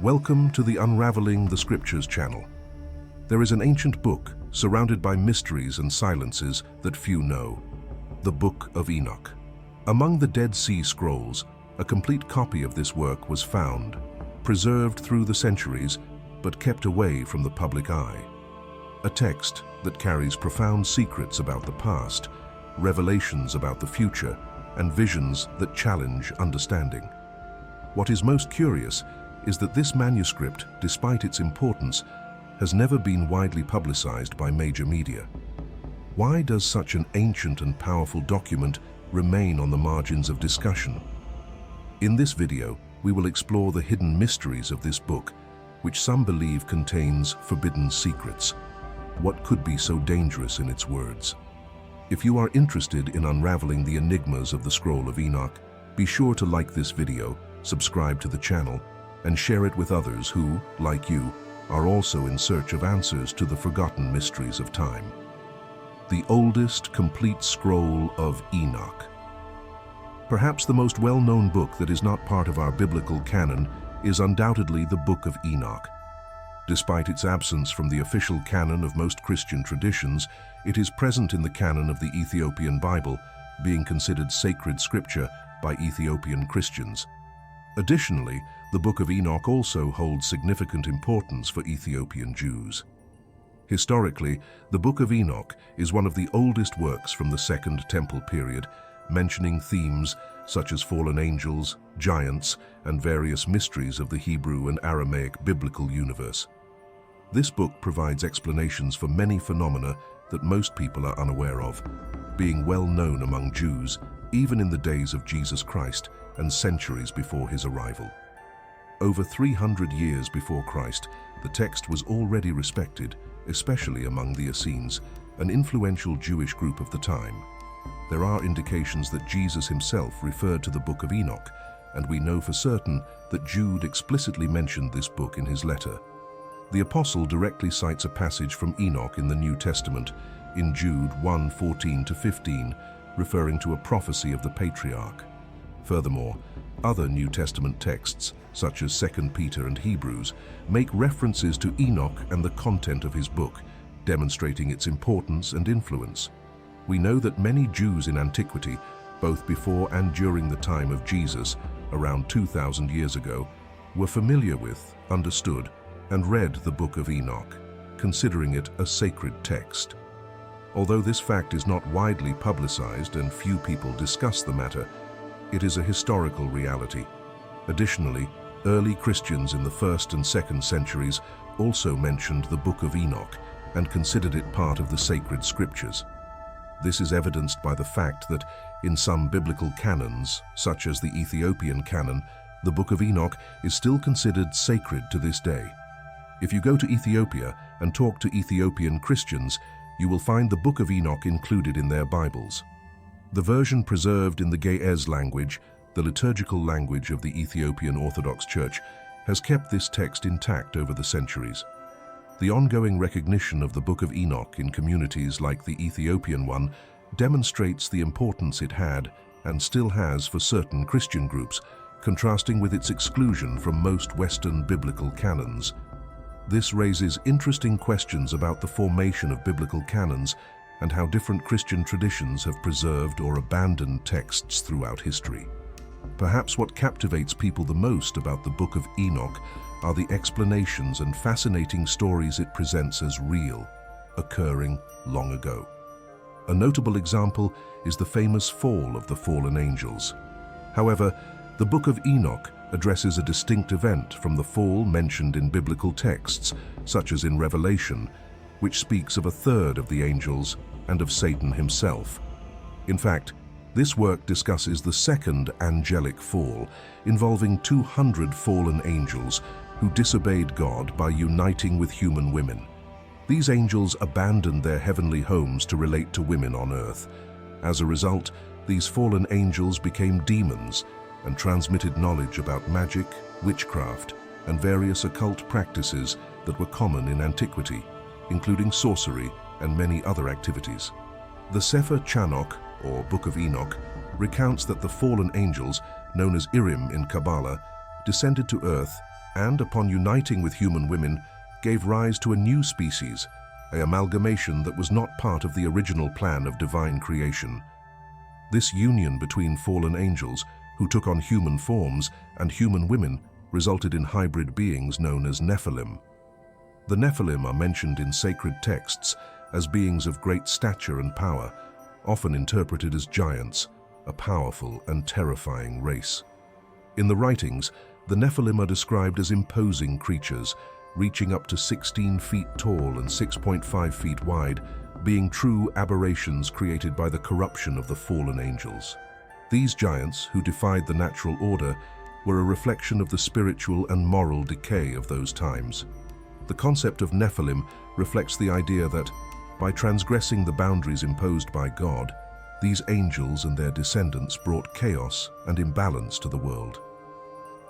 Welcome to the Unraveling the Scriptures channel. There is an ancient book surrounded by mysteries and silences that few know, the Book of Enoch. Among the Dead Sea Scrolls, a complete copy of this work was found, preserved through the centuries, but kept away from the public eye. A text that carries profound secrets about the past, revelations about the future, and visions that challenge understanding. What is most curious is that this manuscript, despite its importance, has never been widely publicized by major media. Why does such an ancient and powerful document remain on the margins of discussion? In this video, we will explore the hidden mysteries of this book, which some believe contains forbidden secrets. What could be so dangerous in its words? If you are interested in unraveling the enigmas of the Scroll of Enoch, be sure to like this video, subscribe to the channel, and share it with others who, like you, are also in search of answers to the forgotten mysteries of time. The oldest complete scroll of Enoch. Perhaps the most well-known book that is not part of our biblical canon is undoubtedly the Book of Enoch. Despite its absence from the official canon of most Christian traditions, it is present in the canon of the Ethiopian Bible, being considered sacred scripture by Ethiopian Christians. Additionally, the Book of Enoch also holds significant importance for Ethiopian Jews. Historically, the Book of Enoch is one of the oldest works from the Second Temple period, mentioning themes such as fallen angels, giants, and various mysteries of the Hebrew and Aramaic biblical universe. This book provides explanations for many phenomena that most people are unaware of, being well known among Jews even in the days of Jesus Christ and centuries before his arrival. Over 300 years before Christ, the text was already respected, especially among the Essenes, an influential Jewish group of the time. There are indications that Jesus himself referred to the Book of Enoch, and we know for certain that Jude explicitly mentioned this book in his letter. The apostle directly cites a passage from Enoch in the New Testament, in Jude 1:14-15, referring to a prophecy of the patriarch. Furthermore, other New Testament texts, such as 2 Peter and Hebrews, make references to Enoch and the content of his book, demonstrating its importance and influence. We know that many Jews in antiquity, both before and during the time of Jesus, around 2,000 years ago, were familiar with, understood, and read the Book of Enoch, considering it a sacred text. Although this fact is not widely publicized and few people discuss the matter, it is a historical reality. Additionally, early Christians in the 1st and 2nd centuries also mentioned the Book of Enoch and considered it part of the sacred scriptures. This is evidenced by the fact that in some biblical canons, such as the Ethiopian canon, the Book of Enoch is still considered sacred to this day. If you go to Ethiopia and talk to Ethiopian Christians, you will find the Book of Enoch included in their Bibles. The version preserved in the Ge'ez language, the liturgical language of the Ethiopian Orthodox Church, has kept this text intact over the centuries. The ongoing recognition of the Book of Enoch in communities like the Ethiopian one demonstrates the importance it had and still has for certain Christian groups, contrasting with its exclusion from most Western biblical canons. This raises interesting questions about the formation of biblical canons and how different Christian traditions have preserved or abandoned texts throughout history. Perhaps what captivates people the most about the Book of Enoch are the explanations and fascinating stories it presents as real, occurring long ago. A notable example is the famous fall of the fallen angels. However, the Book of Enoch addresses a distinct event from the fall mentioned in biblical texts, such as in Revelation, which speaks of a third of the angels and of Satan himself. In fact, this work discusses the second angelic fall, involving 200 fallen angels who disobeyed God by uniting with human women. These angels abandoned their heavenly homes to relate to women on earth. As a result, these fallen angels became demons and transmitted knowledge about magic, witchcraft, and various occult practices that were common in antiquity, including sorcery and many other activities. The Sefer Chanokh, or Book of Enoch, recounts that the fallen angels, known as Urim in Kabbalah, descended to earth and upon uniting with human women, gave rise to a new species, an amalgamation that was not part of the original plan of divine creation. This union between fallen angels, who took on human forms, and human women resulted in hybrid beings known as Nephilim. The Nephilim are mentioned in sacred texts as beings of great stature and power, often interpreted as giants, a powerful and terrifying race. In the writings, the Nephilim are described as imposing creatures, reaching up to 16 feet tall and 6.5 feet wide, being true aberrations created by the corruption of the fallen angels. These giants, who defied the natural order, were a reflection of the spiritual and moral decay of those times. The concept of Nephilim reflects the idea that, by transgressing the boundaries imposed by God, these angels and their descendants brought chaos and imbalance to the world.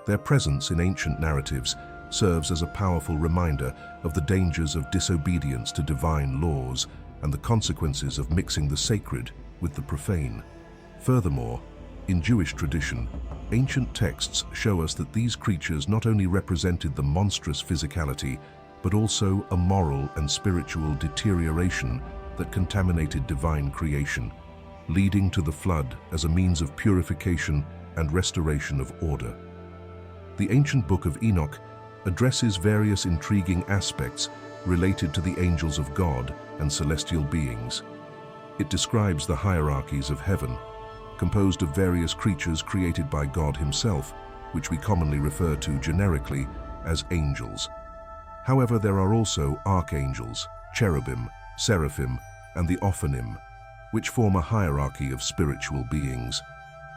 Their presence in ancient narratives serves as a powerful reminder of the dangers of disobedience to divine laws and the consequences of mixing the sacred with the profane. Furthermore, in Jewish tradition, ancient texts show us that these creatures not only represented the monstrous physicality, but also a moral and spiritual deterioration that contaminated divine creation, leading to the flood as a means of purification and restoration of order. The ancient Book of Enoch addresses various intriguing aspects related to the angels of God and celestial beings. It describes the hierarchies of heaven, composed of various creatures created by God himself, which we commonly refer to generically as angels. However, there are also archangels, cherubim, seraphim, and the ophanim, which form a hierarchy of spiritual beings.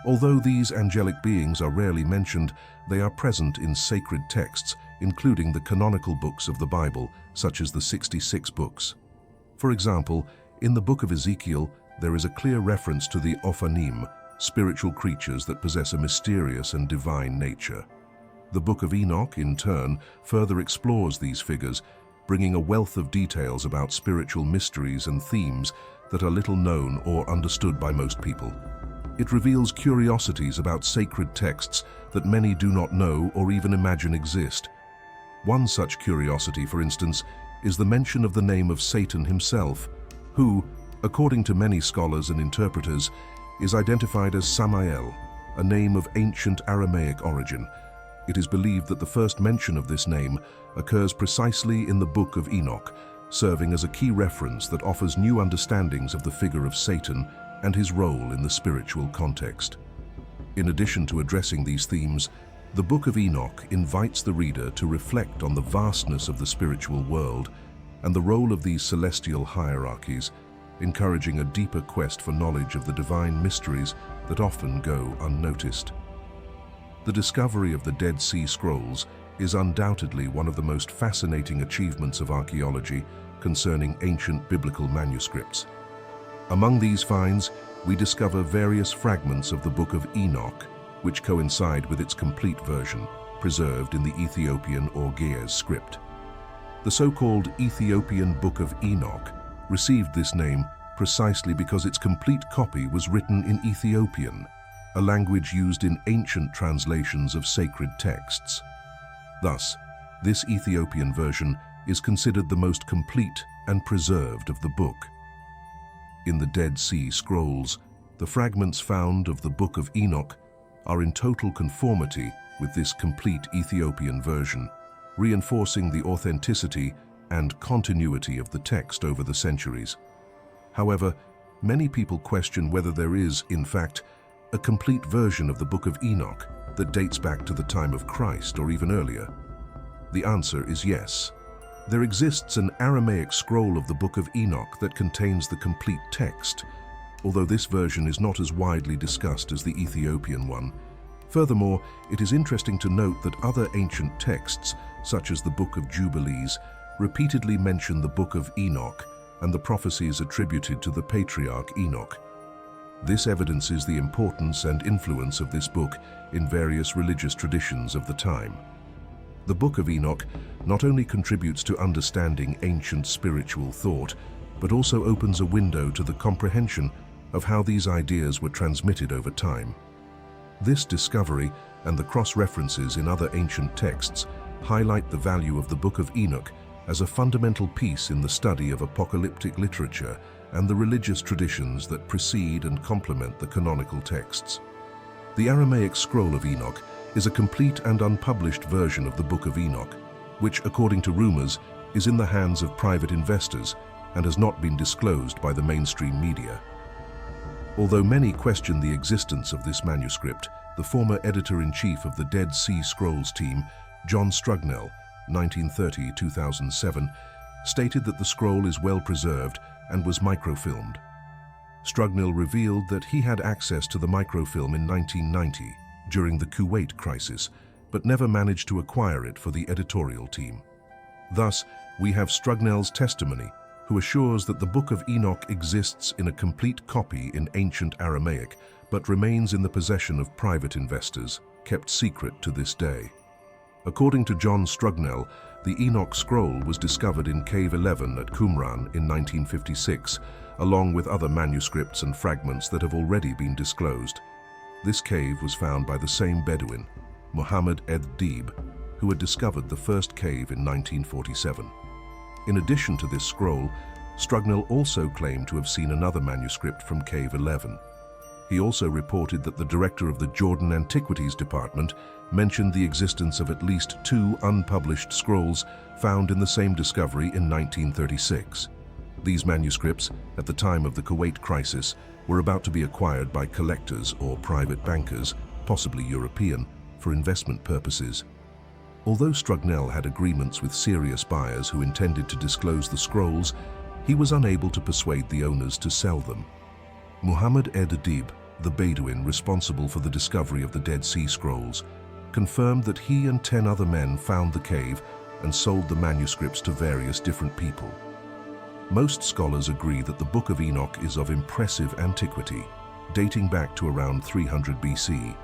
Although these angelic beings are rarely mentioned, they are present in sacred texts, including the canonical books of the Bible, such as the 66 books. For example, in the Book of Ezekiel, there is a clear reference to the ophanim, spiritual creatures that possess a mysterious and divine nature. The Book of Enoch, in turn, further explores these figures, bringing a wealth of details about spiritual mysteries and themes that are little known or understood by most people. It reveals curiosities about sacred texts that many do not know or even imagine exist. One such curiosity, for instance, is the mention of the name of Satan himself, who, according to many scholars and interpreters, is identified as Samael, a name of ancient Aramaic origin. It is believed that the first mention of this name occurs precisely in the Book of Enoch, serving as a key reference that offers new understandings of the figure of Satan and his role in the spiritual context. In addition to addressing these themes, the Book of Enoch invites the reader to reflect on the vastness of the spiritual world and the role of these celestial hierarchies, encouraging a deeper quest for knowledge of the divine mysteries that often go unnoticed. The discovery of the Dead Sea Scrolls is undoubtedly one of the most fascinating achievements of archaeology concerning ancient biblical manuscripts. Among these finds, we discover various fragments of the Book of Enoch, which coincide with its complete version, preserved in the Ethiopian or Ge'ez script. The so-called Ethiopian Book of Enoch received this name precisely because its complete copy was written in Ethiopian, a language used in ancient translations of sacred texts. Thus, this Ethiopian version is considered the most complete and preserved of the book. In the Dead Sea Scrolls, the fragments found of the Book of Enoch are in total conformity with this complete Ethiopian version, reinforcing the authenticity and continuity of the text over the centuries. However, many people question whether there is, in fact, a complete version of the Book of Enoch that dates back to the time of Christ or even earlier. The answer is yes. There exists an Aramaic scroll of the Book of Enoch that contains the complete text, although this version is not as widely discussed as the Ethiopian one. Furthermore, it is interesting to note that other ancient texts, such as the Book of Jubilees, repeatedly mention the Book of Enoch and the prophecies attributed to the patriarch Enoch. This evidences the importance and influence of this book in various religious traditions of the time. The Book of Enoch not only contributes to understanding ancient spiritual thought, but also opens a window to the comprehension of how these ideas were transmitted over time. This discovery and the cross-references in other ancient texts highlight the value of the Book of Enoch as a fundamental piece in the study of apocalyptic literature and the religious traditions that precede and complement the canonical texts. The Aramaic scroll of Enoch is a complete and unpublished version of the Book of Enoch, which, according to rumors, is in the hands of private investors and has not been disclosed by the mainstream media. Although many question the existence of this manuscript, the former editor-in-chief of the Dead Sea Scrolls team, John Strugnell, 1930-2007, stated that the scroll is well preserved and was microfilmed. Strugnell revealed that he had access to the microfilm in 1990 during the Kuwait crisis, but never managed to acquire it for the editorial team. Thus, we have Strugnell's testimony, who assures that the Book of Enoch exists in a complete copy in ancient Aramaic, but remains in the possession of private investors, kept secret to this day. According to John Strugnell, the Enoch scroll was discovered in Cave 11 at Qumran in 1956, along with other manuscripts and fragments that have already been disclosed. This cave was found by the same Bedouin, Muhammad ed-Dib, who had discovered the first cave in 1947. In addition to this scroll, Strugnell also claimed to have seen another manuscript from Cave 11. He also reported that the director of the Jordan Antiquities Department mentioned the existence of at least 2 unpublished scrolls found in the same discovery in 1936. These manuscripts, at the time of the Kuwait crisis, were about to be acquired by collectors or private bankers, possibly European, for investment purposes. Although Strugnell had agreements with serious buyers who intended to disclose the scrolls, he was unable to persuade the owners to sell them. Muhammad ed-Dib, the Bedouin responsible for the discovery of the Dead Sea Scrolls, confirmed that he and 10 other men found the cave and sold the manuscripts to various different people. Most scholars agree that the Book of Enoch is of impressive antiquity, dating back to around 300 BC.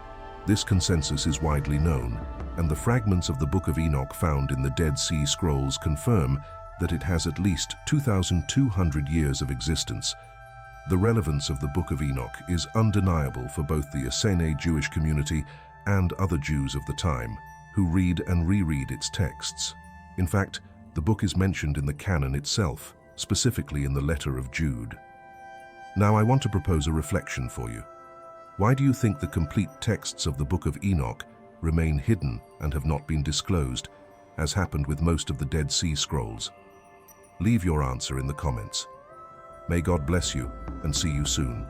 This consensus is widely known, and the fragments of the Book of Enoch found in the Dead Sea Scrolls confirm that it has at least 2,200 years of existence. The relevance of the Book of Enoch is undeniable for both the Essene Jewish community and other Jews of the time, who read and reread its texts. In fact, the book is mentioned in the canon itself, specifically in the letter of Jude. Now I want to propose a reflection for you. Why do you think the complete texts of the Book of Enoch remain hidden and have not been disclosed, as happened with most of the Dead Sea Scrolls? Leave your answer in the comments. May God bless you, and see you soon.